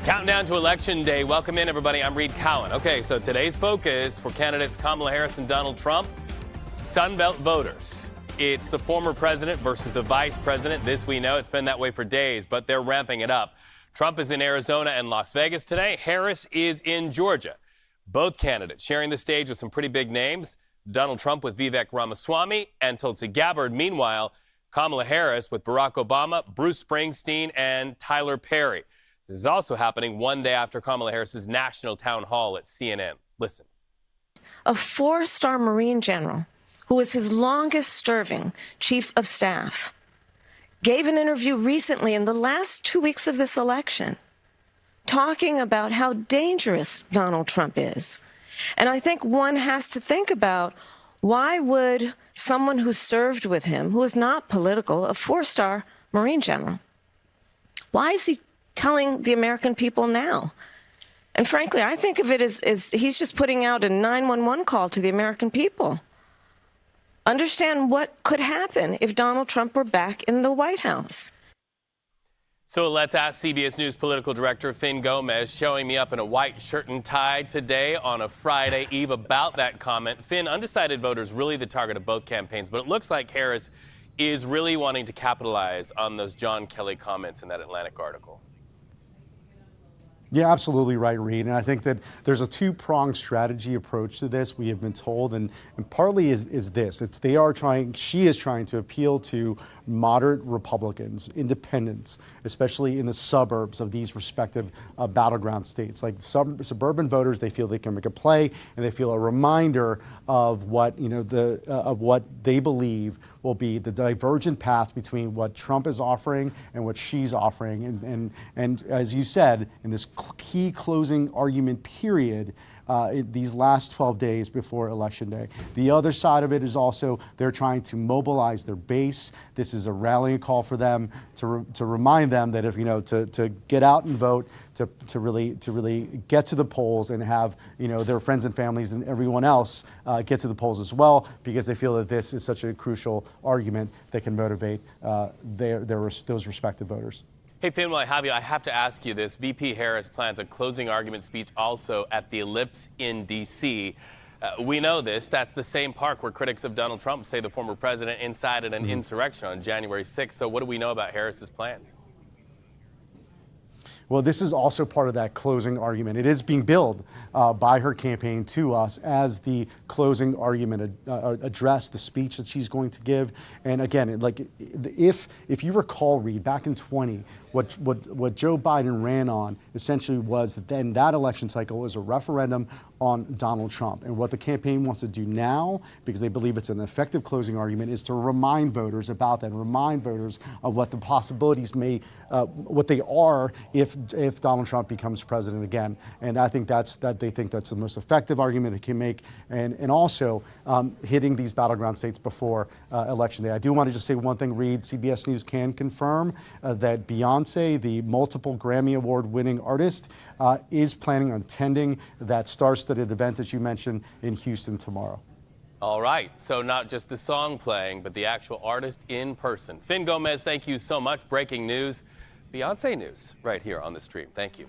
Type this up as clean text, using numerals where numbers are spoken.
Countdown to Election Day. Welcome in, everybody. I'm Reed Cowan. Okay, so today's focus for candidates Kamala Harris and Donald Trump, Sunbelt voters. It's the former president versus the vice president. This we know. It's been that way for days, but they're ramping it up. Trump is in Arizona and Las Vegas today. Harris is in Georgia. Both candidates sharing the stage with some pretty big names. Donald Trump with Vivek Ramaswamy and Tulsi Gabbard. Meanwhile, Kamala Harris with Barack Obama, Bruce Springsteen, and Tyler Perry. This is also happening one day after Kamala Harris's national town hall at CNN. Listen. A four-star Marine general, who was his longest-serving chief of staff, gave an interview recently in the last 2 weeks of this election, talking about how dangerous Donald Trump is. And I think one has to think about, why would someone who served with him, who is not political, a four-star Marine general, why is he telling the American people now? And frankly, I think of it as he's just putting out a 911 call to the American people. Understand what could happen if Donald Trump were back in the White House. So let's ask CBS News political director Fin Gómez, showing me up in a white shirt and tie today on a Friday Eve, about that comment. Fin, undecided voters really the target of both campaigns, but it looks like Harris is really wanting to capitalize on those John Kelly comments in that Atlantic article. Yeah, absolutely right, Reed. And I think that there's a two-pronged strategy approach to this, we have been told, and partly is this. She is trying to appeal to moderate Republicans, independents, especially in the suburbs of these respective battleground states. Like suburban voters, they feel they can make a play, and they feel a reminder of what, of what they believe will be the divergent path between what Trump is offering and what she's offering. And as you said, in this key closing argument period, these last 12 days before Election Day. The other side of it is also they're trying to mobilize their base. This is a rallying call for them to remind them that if to get out and vote, to really get to the polls and have their friends and families and everyone else get to the polls as well, because they feel that this is such a crucial argument that can motivate those respective voters. Hey, Fin, while I have you, I have to ask you this. VP Harris plans a closing argument speech also at the Ellipse in D.C. We know this. That's the same park where critics of Donald Trump say the former president incited an insurrection on January 6th. So what do we know about Harris's plans? Well, this is also part of that closing argument. It is being billed by her campaign to us as the closing argument address, the speech that she's going to give. And again, if you recall, Reed, back in 20, what Joe Biden ran on essentially was that then that election cycle was a referendum on Donald Trump. And what the campaign wants to do now, because they believe it's an effective closing argument, is to remind voters about that, remind voters of what the possibilities what they are if Donald Trump becomes president again. And I think they think that's the most effective argument they can make, and also hitting these battleground states before Election Day. I do want to just say one thing, Reed. CBS News can confirm that Beyonce, the multiple Grammy Award winning artist, is planning on attending that star-studded event that you mentioned in Houston tomorrow. All right, so not just the song playing, but the actual artist in person. Fin Gómez, thank you so much. Breaking news, Beyonce news, right here on the stream. Thank you.